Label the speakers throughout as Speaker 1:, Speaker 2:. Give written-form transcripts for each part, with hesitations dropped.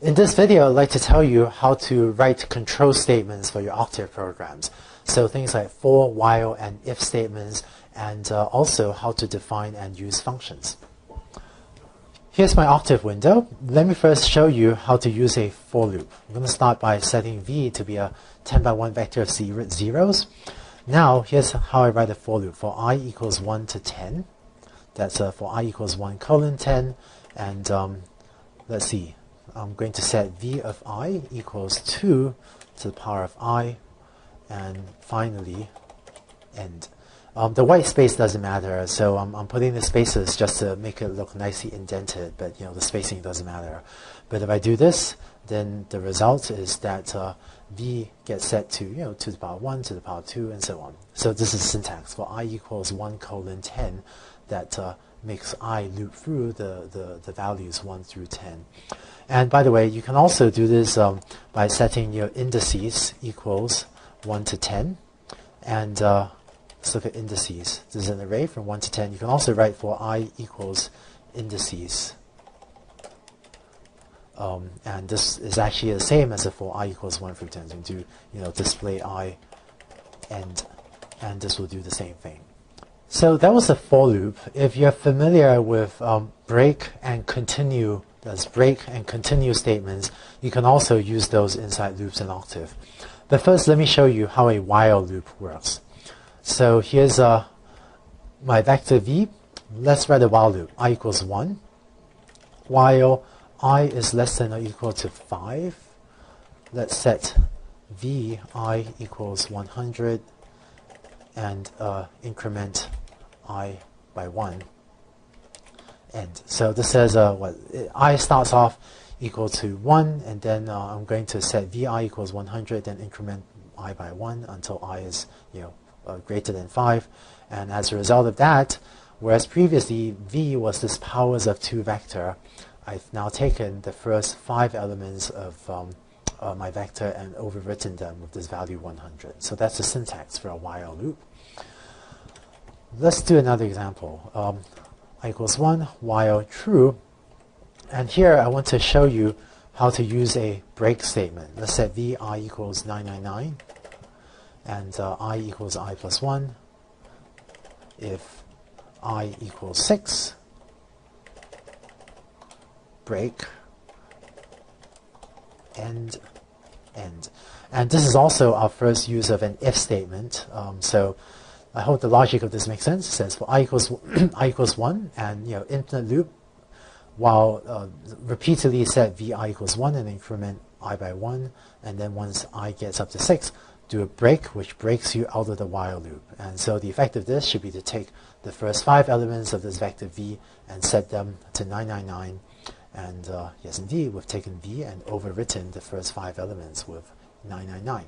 Speaker 1: In this video, I'd like to tell you how to write control statements for your Octave programs. So things like for, while, and if statements, and also how to define and use functions. Here's my Octave window. Let me first show you how to use a for loop. I'm going to start by setting v to be a 10 by 1 vector of zeros. Now, here's how I write a for loop. For I equals 1 to 10. That's for I equals 1 colon 10. And let's see. I'm going to set v of I equals 2 to the power of I. And finally, end. The white space doesn't matter, so I'm putting the spaces just to make it look nicely indented, but the spacing doesn't matter. But if I do this, then the result is that v gets set to to the power 1, to the power 2, and so on. So this is syntax for I equals 1 colon 10 that makes I loop through the values 1 through 10. And by the way, you can also do this by setting your indices equals 1 to 10. And let's look at indices. This is an array from 1 to 10. You can also write for I equals indices. And this is actually the same as for I equals 1 through 10. So you do display I end, and this will do the same thing. So that was a for loop. If you're familiar with break and continue, that's break and continue statements, you can also use those inside loops in Octave. But first, let me show you how a while loop works. So here's my vector v. Let's write a while loop. I equals 1. While I is less than or equal to 5, let's set v I equals 100 and increment I by 1. End. So this says I starts off equal to 1, and then I'm going to set vi equals 100, then increment I by 1 until I is greater than 5. And as a result of that, whereas previously v was this powers of 2 vector, I've now taken the first 5 elements of my vector and overwritten them with this value 100. So that's the syntax for a while loop. Let's do another example. I equals 1 while true. And here I want to show you how to use a break statement. Let's set v I equals 999 and I equals I plus 1. If I equals 6, break, end, end. And this is also our first use of an if statement. So I hope the logic of this makes sense. It says for I equals I equals 1 and infinite loop, while repeatedly set vi equals 1 and increment I by 1, and then once I gets up to 6, do a break, which breaks you out of the while loop. And so the effect of this should be to take the first 5 elements of this vector v and set them to 999. And yes, indeed, we've taken v and overwritten the first 5 elements with 999.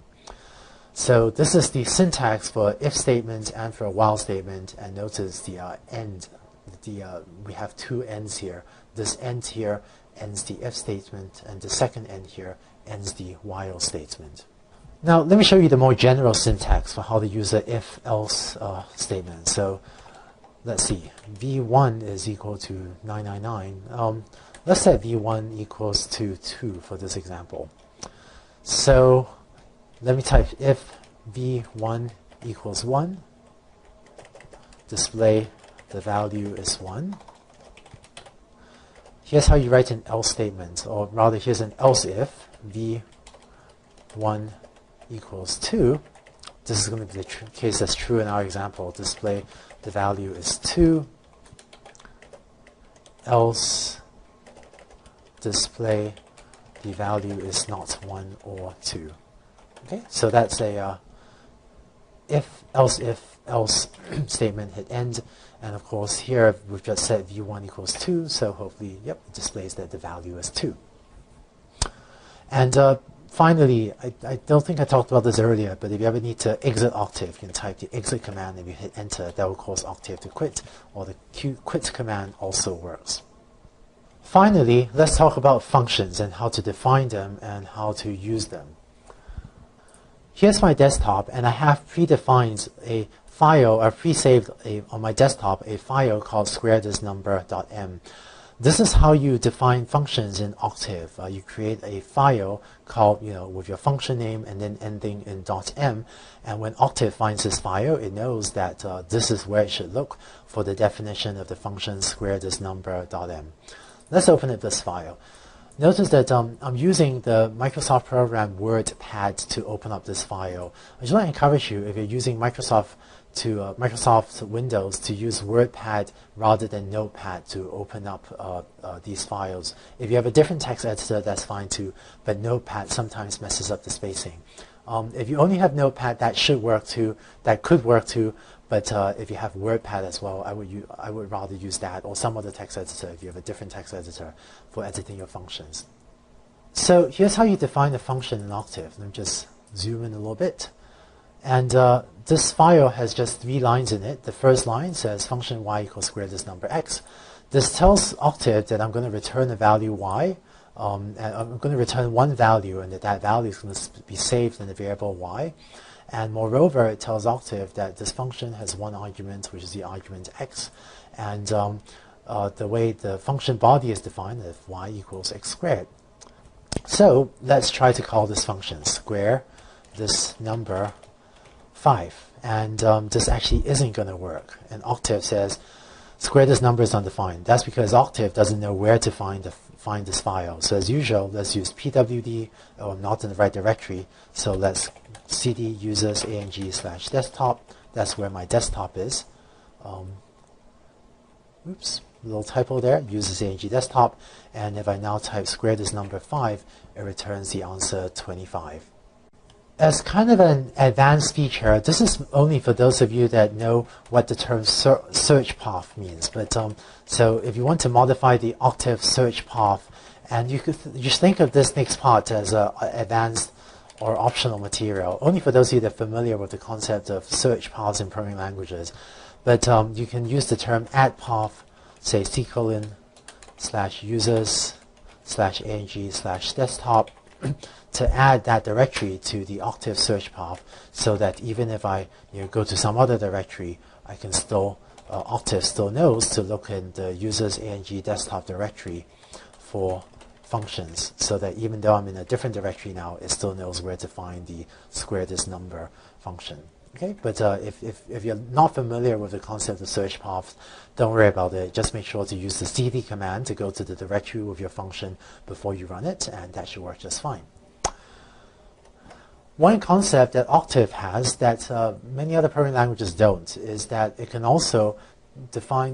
Speaker 1: So this is the syntax for if statement and for a while statement. And notice the end. We have 2 ends here. This end here ends the if statement, and the second end here ends the while statement. Now let me show you the more general syntax for how to use an if-else statement. So let's see, v1 is equal to 999. Let's set v1 equals to 2 for this example. So let me type if v1 equals 1, display the value is 1. Here's how you write an else statement, or rather here's an else if v1 equals 2. This is going to be the case that's true in our example. Display the value is 2. Else display the value is not 1 or 2. Okay, so that's a if else statement, hit end. And of course here we've just set v1 equals 2, so hopefully, yep, it displays that the value is 2. And finally, I don't think I talked about this earlier, but if you ever need to exit Octave, you can type the exit command and you hit enter. That will cause Octave to quit, or the quit command also works. Finally, let's talk about functions and how to define them and how to use them. Here's my desktop, and I have predefined a file, or pre-saved on my desktop a file called squarethisnumber.m. This is how you define functions in Octave. You create a file called, with your function name and then ending in .m. And when Octave finds this file, it knows that this is where it should look for the definition of the function square this number.m. Let's open up this file. Notice that I'm using the Microsoft program WordPad to open up this file. I just want to encourage you, if you're using Microsoft Windows, to use WordPad rather than Notepad to open up these files. If you have a different text editor, that's fine too, but Notepad sometimes messes up the spacing. If you only have Notepad, that should work too. That could work too. But if you have WordPad as well, I would rather use that or some other text editor if you have a different text editor for editing your functions. So here's how you define a function in Octave. Let me just zoom in a little bit. And this file has just 3 lines in it. The first line says function y equals square this number x. This tells Octave that I'm going to return a value y. And I'm going to return one value, and that value is going to be saved in the variable y. And moreover, it tells Octave that this function has one argument, which is the argument x. And the way the function body is defined, if y equals x squared. So let's try to call this function square this number 5. And this actually isn't going to work. And Octave says square this number is undefined. That's because Octave doesn't know where to find this file. So as usual, let's use pwd. Oh, I'm not in the right directory. So let's cd users ang/desktop. That's where my desktop is. Oops, a little typo there. Users ang desktop. And if I now type square this number 5, it returns the answer 25. As kind of an advanced feature, this is only for those of you that know what the term search path means. But so if you want to modify the Octave search path, and you could just think of this next part as advanced or optional material, only for those of you that are familiar with the concept of search paths in programming languages. But you can use the term add path, say c:/users/ang/desktop, to add that directory to the Octave search path, so that even if I go to some other directory, I can still Octave still knows to look in the users ang desktop directory for functions, so that even though I'm in a different directory now, it still knows where to find the square this number function. Okay, but if you're not familiar with the concept of search paths, don't worry about it. Just make sure to use the cd command to go to the directory with your function before you run it, and that should work just fine. One concept that Octave has that many other programming languages don't is that it can also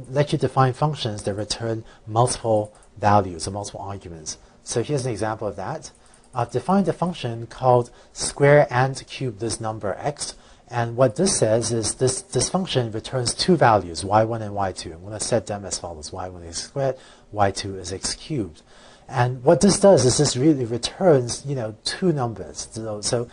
Speaker 1: let you define functions that return multiple values or multiple arguments. So here's an example of that. I've defined a function called square and cube this number x. And what this says is this function returns 2 values, y1 and y2. I'm going to set them as follows. y1 is squared, y2 is x cubed. And what this does is this really returns 2 numbers. So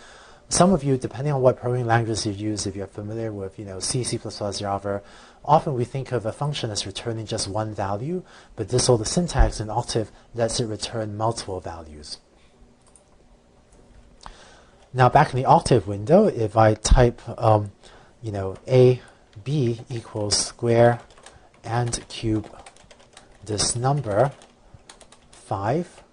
Speaker 1: some of you, depending on what programming languages you use, if you're familiar with C, C++, Java, often we think of a function as returning just one value, but this whole the syntax in Octave lets it return multiple values. Now back in the Octave window, if I type a, b equals square and cube this number 5,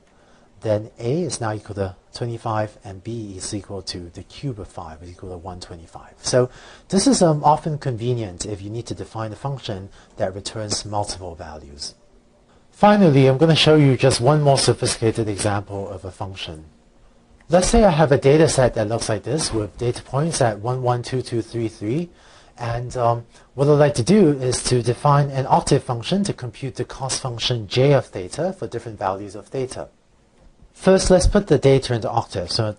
Speaker 1: then a is now equal to 25 and b is equal to the cube of 5 is equal to 125. So this is often convenient if you need to define a function that returns multiple values. Finally, I'm going to show you just one more sophisticated example of a function. Let's say I have a data set that looks like this with data points at 112233, and what I'd like to do is to define an Octave function to compute the cost function j of theta for different values of theta. First, let's put the data into Octave. So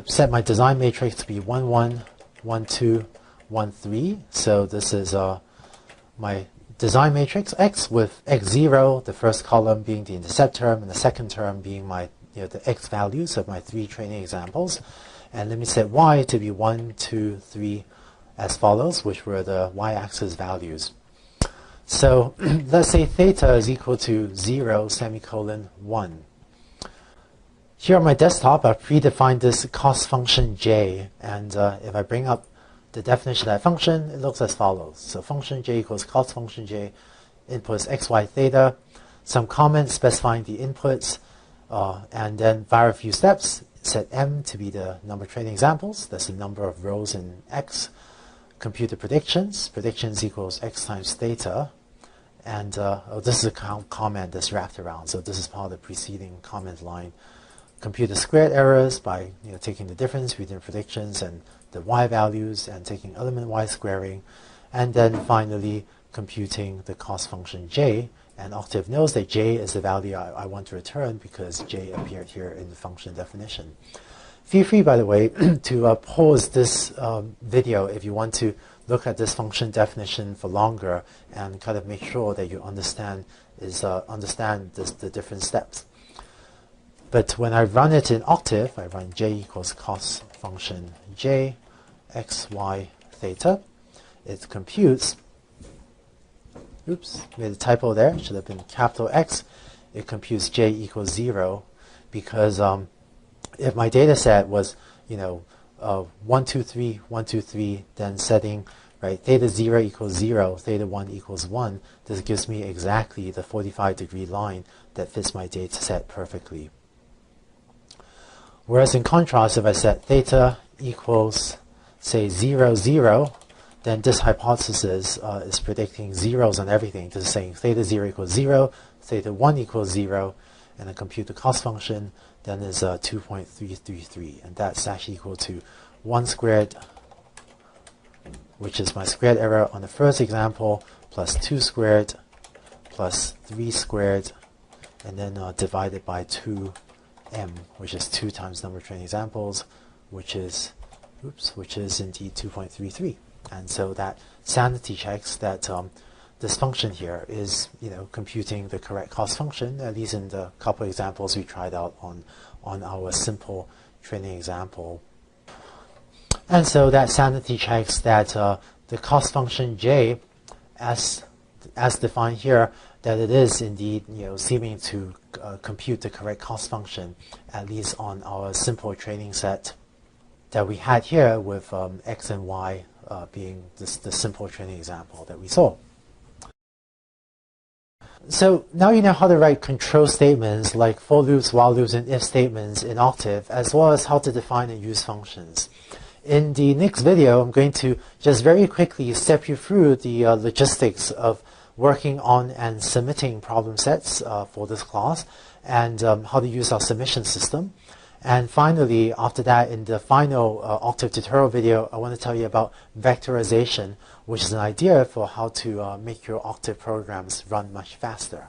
Speaker 1: set my design matrix to be 1, 1, 1, 2, 1, 3. So this is my design matrix X with X0, the first column being the intercept term, and the second term being my the X values of my 3 training examples. And let me set Y to be 1, 2, 3 as follows, which were the Y-axis values. So let's say theta is equal to 0, semicolon 1. Here on my desktop, I've predefined this cost function j, and if I bring up the definition of that function, it looks as follows. So function j equals cost function j, input is x, y, theta. some comments specifying the inputs, and then via a few steps, set M to be the number of training examples. That's the number of rows in X. Compute the predictions. Predictions equals X times theta. And this is a comment that's wrapped around. So this is part of the preceding comment line. Compute the squared errors by taking the difference between predictions and the y values and taking element y squaring. And then finally computing the cost function j. And Octave knows that j is the value I want to return because j appeared here in the function definition. Feel free, by the way, to pause this video if you want to look at this function definition for longer and kind of make sure that you understand the different steps. But when I run it in Octave, I run j equals cost function j x, y, theta. It computes. Oops, made a typo there. It should have been capital X. It computes j equals 0 because if my data set was 1, 2, 3, 1, 2, 3, then setting theta 0 equals 0, theta 1 equals 1, this gives me exactly the 45-degree line that fits my data set perfectly. Whereas in contrast, if I set theta equals, say, 0, 0, then this hypothesis is predicting zeros on everything. This is saying theta 0 equals 0, theta 1 equals 0, and then compute the cost function, then is 2.333. And that's actually equal to 1 squared, which is my squared error on the first example, plus 2 squared, plus 3 squared, and then divided by 2m, which is 2 times number of training examples, which is indeed 2.33. And so that sanity checks that this function here is computing the correct cost function, at least in the couple examples we tried out on our simple training example. And so that sanity checks that the cost function j, as defined here, that it is indeed seeming to compute the correct cost function, at least on our simple training set that we had here with x and y being the simple training example that we saw. So now you know how to write control statements like for loops, while loops, and if statements in Octave, as well as how to define and use functions. In the next video, I'm going to just very quickly step you through the logistics of working on and submitting problem sets for this class, and how to use our submission system. And finally, after that, in the final Octave tutorial video, I want to tell you about vectorization, which is an idea for how to make your Octave programs run much faster.